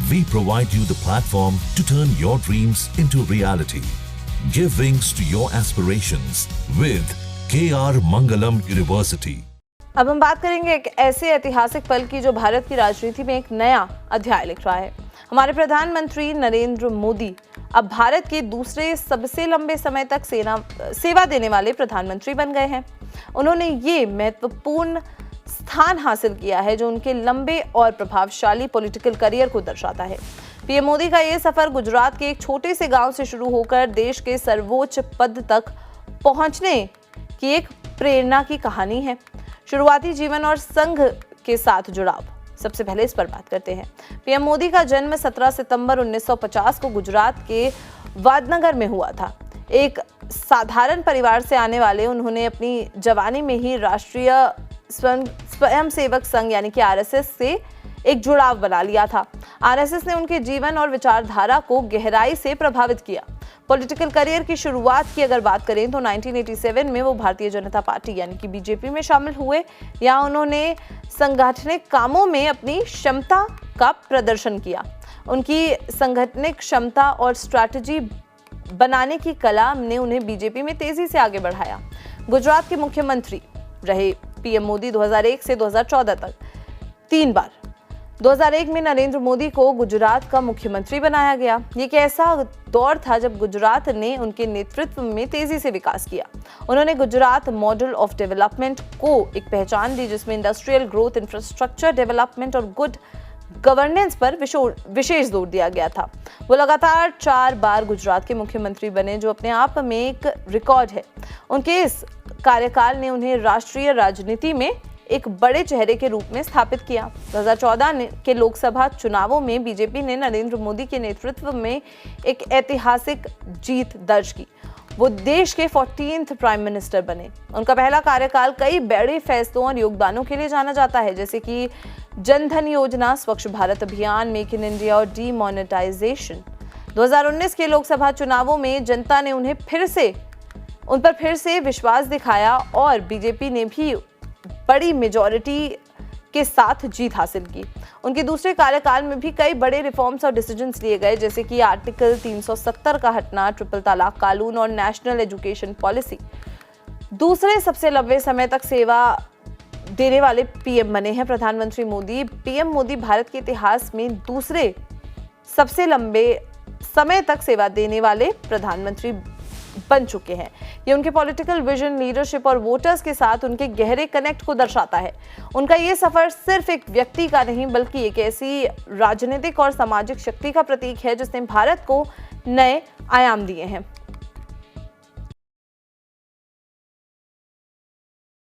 We provide you the platform to turn your dreams into reality. Give wings to your aspirations with KR Mangalam University. अब हम बात करेंगे एक ऐसे ऐतिहासिक पल की जो भारत की राजनीति में एक नया अध्याय लिख रहा है। हमारे प्रधानमंत्री नरेंद्र मोदी अब भारत के दूसरे सबसे लंबे समय तक सेवा देने वाले प्रधानमंत्री बन गए हैं। उन्होंने ये महत्वपूर्ण स्थान हासिल किया है जो उनके लंबे और प्रभावशाली पॉलिटिकल करियर को दर्शाता है। पीएम मोदी का ये सफर गुजरात के एक छोटे से गांव से शुरू होकर देश के सर्वोच्च पद तक पहुंचने की एक प्रेरणा की कहानी है। शुरुआती जीवन और संघ के साथ जुड़ाव, सबसे पहले इस पर बात करते हैं। पीएम मोदी का जन्म 17 सितंबर 1950 को गुजरात के वादनगर में हुआ था। एक साधारण परिवार से आने वाले उन्होंने अपनी जवानी में ही राष्ट्रीय स्वयंसेवक संघ यानी कि आरएसएस से एक जुड़ाव बना लिया था। आरएसएस ने उनके जीवन और विचारधारा को गहराई से प्रभावित किया। पॉलिटिकल करियर की शुरुआत की अगर बात करें तो 1987 में वो भारतीय जनता पार्टी यानी कि बीजेपी में शामिल हुए। यहाँ उन्होंने संगठनिक कामों में अपनी क्षमता का प्रदर्शन किया। उनकी संगठनिक क्षमता और स्ट्रैटेजी बनाने की कला ने उन्हें बीजेपी में तेजी से आगे बढ़ाया। गुजरात के मुख्यमंत्री रहे पीएम मोदी 2001 से 2014 तक 3 बार। 2001 में नरेंद्र मोदी को गुजरात का मुख्यमंत्री बनाया गया। ये एक ऐसा दौर था जब गुजरात ने उनके नेतृत्व में तेजी से विकास किया। उन्होंने गुजरात मॉडल ऑफ डेवलपमेंट को एक पहचान दी जिसमें इंडस्ट्रियल ग्रोथ, इंफ्रास्ट्रक्चर डेवलपमेंट और गुड गवर्नेंस पर विशेष जोर दिया गया था। वो लगातार 4 बार गुजरात के मुख्यमंत्री बने जो अपने आप में एक रिकॉर्ड है। उनके इस कार्यकाल ने उन्हें राष्ट्रीय राजनीति में एक बड़े चेहरे के रूप में स्थापित किया। 2014 के लोकसभा चुनावों में बीजेपी ने नरेंद्र मोदी के नेतृत्व में एक ऐतिहासिक जीत दर्ज की। वो देश के 14th प्राइम मिनिस्टर बने। उनका पहला कार्यकाल कई बड़े फैसलों और योगदानों के लिए जाना जाता है, जैसे कि जन धन योजना, स्वच्छ भारत अभियान, मेक इन इंडिया और डीमोनेटाइजेशन। 2019 के लोकसभा चुनावों में जनता ने उन पर फिर से विश्वास दिखाया और बीजेपी ने भी बड़ी मेजॉरिटी के साथ जीत हासिल की। उनके दूसरे कार्यकाल में भी कई बड़े रिफॉर्म्स और डिसीजंस लिए गए, जैसे कि आर्टिकल 370 का हटना, ट्रिपल तलाक कानून और नेशनल एजुकेशन पॉलिसी। दूसरे सबसे लंबे समय तक सेवा देने वाले पीएम बने हैं प्रधानमंत्री मोदी। पीएम मोदी भारत के इतिहास में दूसरे सबसे लंबे समय तक सेवा देने वाले प्रधानमंत्री बन चुके हैं। ये उनके पॉलिटिकल विजन, लीडरशिप और वोटर्स के साथ उनके गहरे कनेक्ट को दर्शाता है। उनका ये सफर सिर्फ एक व्यक्ति का नहीं बल्कि एक ऐसी राजनीतिक और सामाजिक शक्ति का प्रतीक है जिसने भारत को नए आयाम दिए हैं।